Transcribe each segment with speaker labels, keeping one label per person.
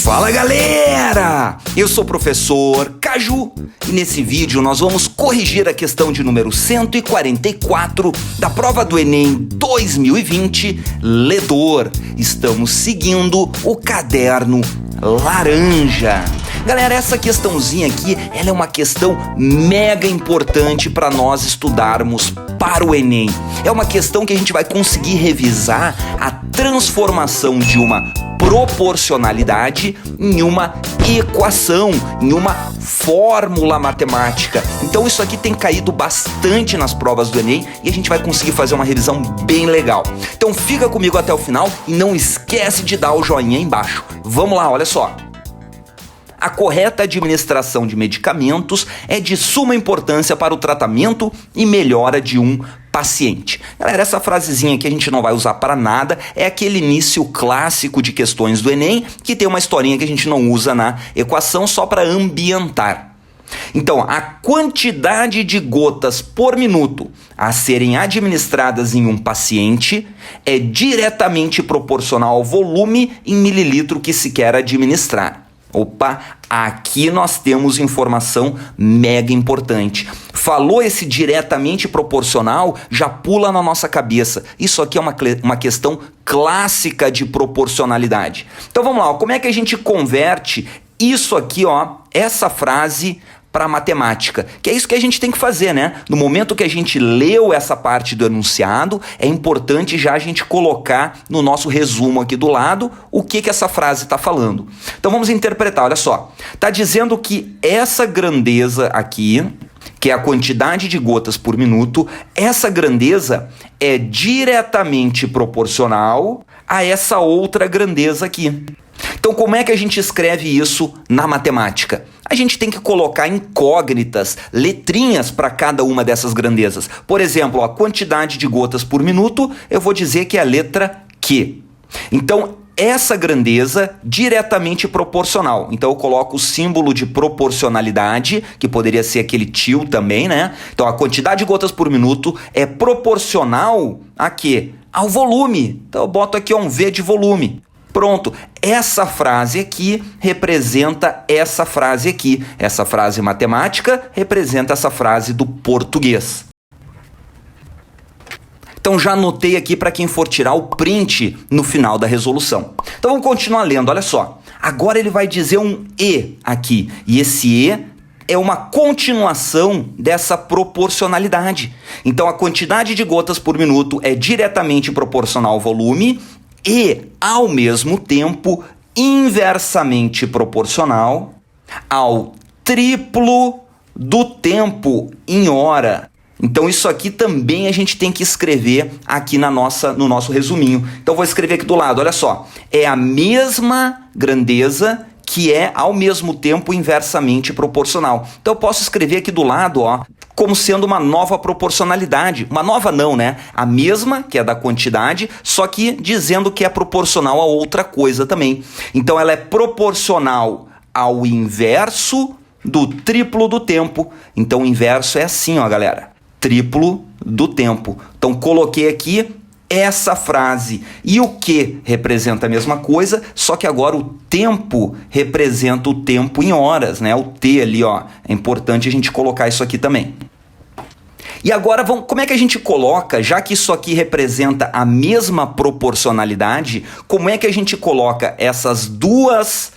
Speaker 1: Fala galera, eu sou o professor Caju e nesse vídeo nós vamos corrigir a questão de número 144 da prova do Enem 2020, Ledor. Estamos seguindo o caderno laranja. Galera, essa questãozinha aqui, ela é uma questão mega importante para nós estudarmos para o Enem. É uma questão que a gente vai conseguir revisar a transformação de uma proporcionalidade em uma equação, em uma fórmula matemática. Então isso aqui tem caído bastante nas provas do Enem e a gente vai conseguir fazer uma revisão bem legal. Então fica comigo até o final e não esquece de dar o joinha aí embaixo. Vamos lá, olha só. A correta administração de medicamentos é de suma importância para o tratamento e melhora de um paciente. Galera, essa frasezinha aqui a gente não vai usar para nada, é aquele início clássico de questões do Enem, que tem uma historinha que a gente não usa na equação só para ambientar. Então, a quantidade de gotas por minuto a serem administradas em um paciente é diretamente proporcional ao volume em mililitro que se quer administrar. Opa, aqui nós temos informação mega importante. Falou esse diretamente proporcional, já pula na nossa cabeça. Isso aqui é uma questão clássica de proporcionalidade. Então vamos lá, como é que a gente converte isso aqui, essa frase para matemática, que é isso que a gente tem que fazer, né? No momento que a gente leu essa parte do enunciado, é importante já a gente colocar no nosso resumo aqui do lado o que essa frase está falando. Então vamos interpretar, olha só. Está dizendo que essa grandeza aqui, que é a quantidade de gotas por minuto, essa grandeza é diretamente proporcional a essa outra grandeza aqui. Então, como é que a gente escreve isso na matemática? A gente tem que colocar incógnitas, letrinhas para cada uma dessas grandezas. Por exemplo, a quantidade de gotas por minuto, eu vou dizer que é a letra Q. Então, essa grandeza diretamente proporcional. Então, eu coloco o símbolo de proporcionalidade, que poderia ser aquele tio também, né? Então, a quantidade de gotas por minuto é proporcional a quê? Ao volume. Então, eu boto aqui um V de volume. Pronto, essa frase aqui representa essa frase aqui. Essa frase matemática representa essa frase do português. Então já anotei aqui para quem for tirar o print no final da resolução. Então vamos continuar lendo, olha só. Agora ele vai dizer um E aqui. E esse E é uma continuação dessa proporcionalidade. Então a quantidade de gotas por minuto é diretamente proporcional ao volume e, ao mesmo tempo, inversamente proporcional ao triplo do tempo em hora. Então isso aqui também a gente tem que escrever aqui no nosso resuminho. Então vou escrever aqui do lado, olha só. É a mesma grandeza que é, ao mesmo tempo, inversamente proporcional. Então eu posso escrever aqui do lado, como sendo uma nova proporcionalidade. Uma nova não, né? A mesma, que é da quantidade, só que dizendo que é proporcional a outra coisa também. Então ela é proporcional ao inverso do triplo do tempo. Então o inverso é assim, galera. Triplo do tempo. Então coloquei aqui essa frase. E o que representa a mesma coisa, só que agora o tempo representa o tempo em horas, né? O T ali, É importante a gente colocar isso aqui também. E agora, como é que a gente coloca, já que isso aqui representa a mesma proporcionalidade, como é que a gente coloca essas duas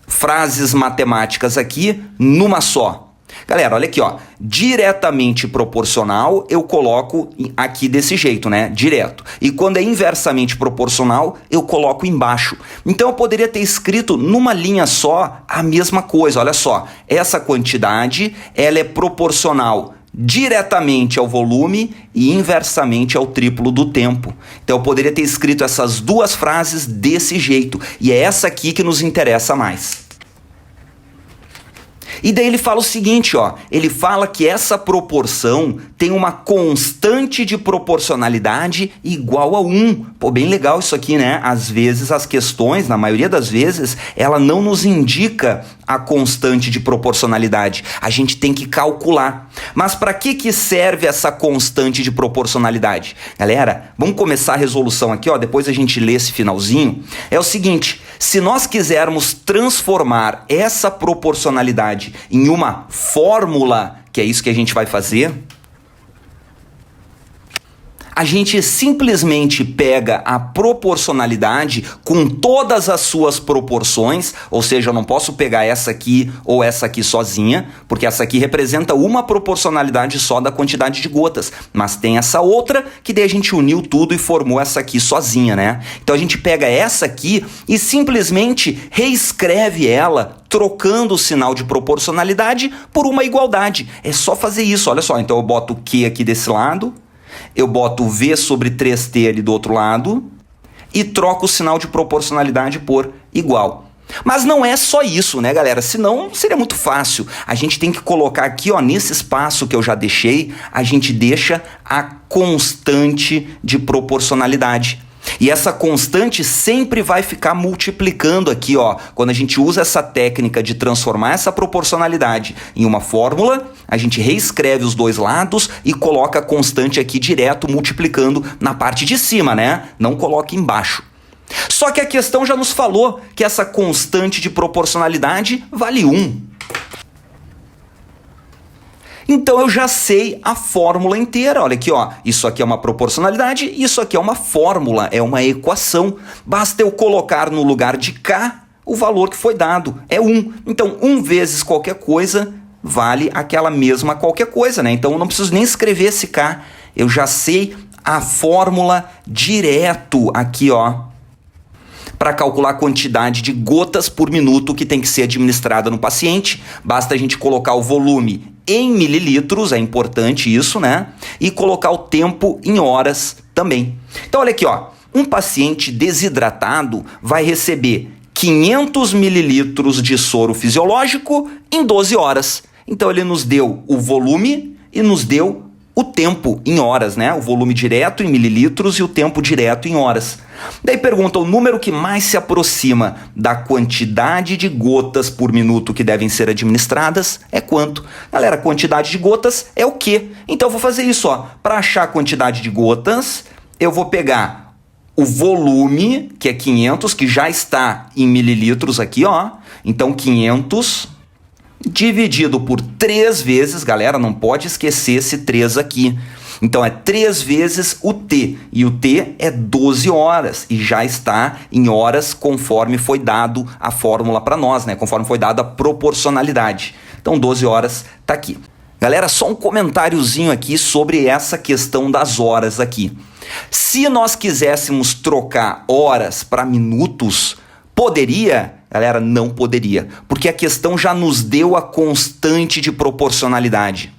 Speaker 1: frases matemáticas aqui numa só? Galera, olha aqui, diretamente proporcional eu coloco aqui desse jeito, né? Direto. E quando é inversamente proporcional, eu coloco embaixo. Então eu poderia ter escrito numa linha só a mesma coisa, olha só. Essa quantidade, ela é proporcional diretamente ao volume e inversamente ao triplo do tempo. Então eu poderia ter escrito essas duas frases desse jeito. E é essa aqui que nos interessa mais. E daí ele fala o seguinte, ó, ele fala que essa proporção tem uma constante de proporcionalidade igual a 1. Pô, bem legal isso aqui, né? Às vezes as questões, na maioria das vezes, ela não nos indica a constante de proporcionalidade. A gente tem que calcular. Mas para que serve essa constante de proporcionalidade? Galera, vamos começar a resolução aqui, ó, depois a gente lê esse finalzinho. É o seguinte, se nós quisermos transformar essa proporcionalidade em uma fórmula, que é isso que a gente vai fazer, a gente simplesmente pega a proporcionalidade com todas as suas proporções, ou seja, eu não posso pegar essa aqui ou essa aqui sozinha, porque essa aqui representa uma proporcionalidade só da quantidade de gotas, mas tem essa outra que daí a gente uniu tudo e formou essa aqui sozinha, né? Então a gente pega essa aqui e simplesmente reescreve ela, trocando o sinal de proporcionalidade por uma igualdade. É só fazer isso, olha só. Então eu boto o Q aqui desse lado, eu boto o V sobre 3T ali do outro lado e troco o sinal de proporcionalidade por igual. Mas não é só isso, né, galera? Senão seria muito fácil. A gente tem que colocar aqui, ó, nesse espaço que eu já deixei, a gente deixa a constante de proporcionalidade. E essa constante sempre vai ficar multiplicando aqui, ó. Quando a gente usa essa técnica de transformar essa proporcionalidade em uma fórmula, a gente reescreve os dois lados e coloca a constante aqui direto multiplicando na parte de cima, né? Não coloca embaixo. Só que a questão já nos falou que essa constante de proporcionalidade vale 1. Então eu já sei a fórmula inteira. Olha aqui, ó. Isso aqui é uma proporcionalidade, isso aqui é uma fórmula, é uma equação. Basta eu colocar no lugar de K o valor que foi dado. É 1. Então 1 vezes qualquer coisa vale aquela mesma qualquer coisa, né? Então eu não preciso nem escrever esse K. Eu já sei a fórmula direto aqui, ó, para calcular a quantidade de gotas por minuto que tem que ser administrada no paciente. Basta a gente colocar o volume em mililitros, é importante isso, né? E colocar o tempo em horas também. Então olha aqui, ó, um paciente desidratado vai receber 500 mililitros de soro fisiológico em 12 horas. Então ele nos deu o volume e nos deu o tempo em horas, né? O volume direto em mililitros e o tempo direto em horas. Daí pergunta, o número que mais se aproxima da quantidade de gotas por minuto que devem ser administradas é quanto? Galera, a quantidade de gotas é o quê? Então eu vou fazer isso, ó. Para achar a quantidade de gotas, eu vou pegar o volume, que é 500, que já está em mililitros aqui, ó. Então 500... dividido por 3 vezes, galera, não pode esquecer esse 3 aqui. Então é 3 vezes o T, e o T é 12 horas, e já está em horas conforme foi dado a fórmula para nós, né? Conforme foi dada a proporcionalidade. Então 12 horas tá aqui. Galera, só um comentáriozinho aqui sobre essa questão das horas aqui. Se nós quiséssemos trocar horas para minutos, poderia? Galera, não poderia, porque a questão já nos deu a constante de proporcionalidade.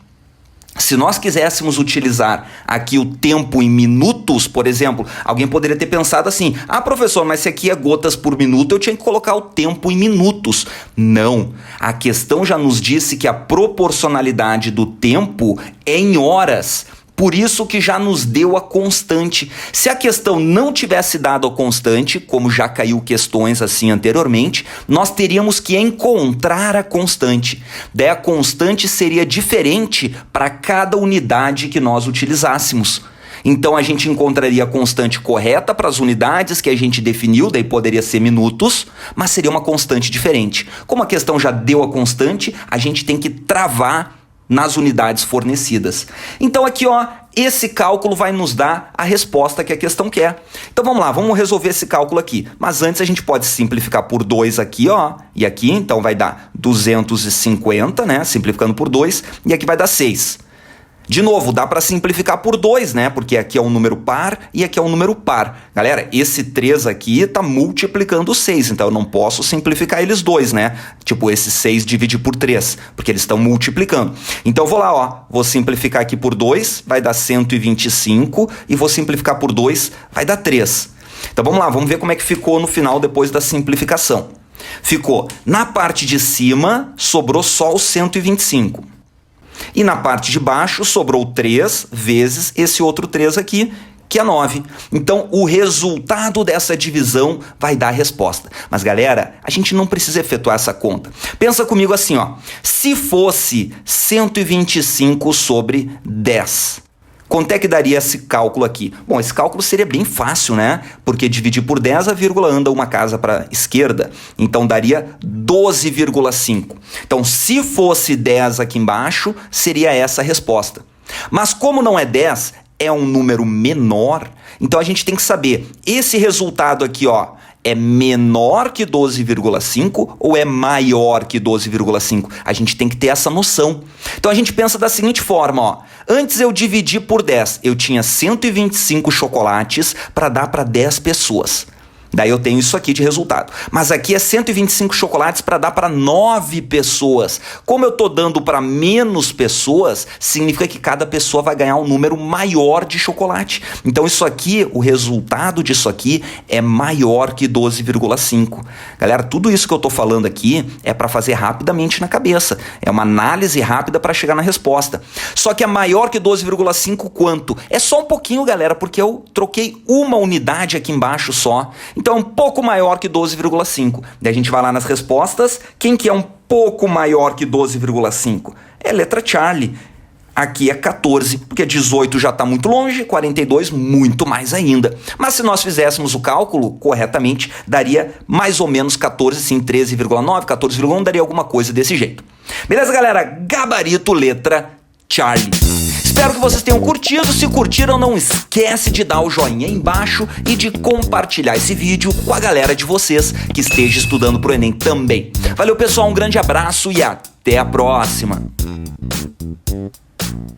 Speaker 1: Se nós quiséssemos utilizar aqui o tempo em minutos, por exemplo, alguém poderia ter pensado assim, ah, professor, mas se aqui é gotas por minuto, eu tinha que colocar o tempo em minutos. Não, a questão já nos disse que a proporcionalidade do tempo é em horas. Por isso que já nos deu a constante. Se a questão não tivesse dado a constante, como já caiu questões assim anteriormente, nós teríamos que encontrar a constante. Daí a constante seria diferente para cada unidade que nós utilizássemos. Então a gente encontraria a constante correta para as unidades que a gente definiu, daí poderia ser minutos, mas seria uma constante diferente. Como a questão já deu a constante, a gente tem que travar nas unidades fornecidas. Então aqui, ó, esse cálculo vai nos dar a resposta que a questão quer. Então vamos lá, vamos resolver esse cálculo aqui. Mas antes a gente pode simplificar por 2 aqui, ó, e aqui, então vai dar 250, né, simplificando por 2, e aqui vai dar 6. De novo, dá para simplificar por 2, né? Porque aqui é um número par e aqui é um número par. Galera, esse 3 aqui está multiplicando o 6, então eu não posso simplificar eles dois, né? Tipo, esse 6 dividir por 3, porque eles estão multiplicando. Então eu vou lá, ó, vou simplificar aqui por 2, vai dar 125, e vou simplificar por 2, vai dar 3. Então vamos lá, vamos ver como é que ficou no final depois da simplificação. Ficou, na parte de cima, sobrou só o 125. E na parte de baixo, sobrou 3 vezes esse outro 3 aqui, que é 9. Então, o resultado dessa divisão vai dar a resposta. Mas, galera, a gente não precisa efetuar essa conta. Pensa comigo assim, ó. Se fosse 125 sobre 10... quanto é que daria esse cálculo aqui? Bom, esse cálculo seria bem fácil, né? Porque dividir por 10, a vírgula anda uma casa para a esquerda. Então, daria 12,5. Então, se fosse 10 aqui embaixo, seria essa a resposta. Mas como não é 10, é um número menor, então a gente tem que saber, esse resultado aqui, ó, é menor que 12,5 ou é maior que 12,5? A gente tem que ter essa noção. Então a gente pensa da seguinte forma, ó. Antes eu dividi por 10, eu tinha 125 chocolates para dar para 10 pessoas. Daí eu tenho isso aqui de resultado. Mas aqui é 125 chocolates para dar para 9 pessoas. Como eu estou dando para menos pessoas, significa que cada pessoa vai ganhar um número maior de chocolate. Então isso aqui, o resultado disso aqui é maior que 12,5. Galera, tudo isso que eu estou falando aqui é para fazer rapidamente na cabeça. É uma análise rápida para chegar na resposta. Só que é maior que 12,5 quanto? É só um pouquinho, galera, porque eu troquei uma unidade aqui embaixo só. Então, é um pouco maior que 12,5. Daí a gente vai lá nas respostas. Quem que é um pouco maior que 12,5? É a letra Charlie. Aqui é 14, porque 18 já está muito longe, 42 muito mais ainda. Mas se nós fizéssemos o cálculo corretamente, daria mais ou menos 14, sim, 13,9, 14,1, daria alguma coisa desse jeito. Beleza, galera? Gabarito, letra Charlie. Espero que vocês tenham curtido. Se curtiram, não esquece de dar o joinha aí embaixo e de compartilhar esse vídeo com a galera de vocês que esteja estudando pro Enem também. Valeu, pessoal, um grande abraço e até a próxima!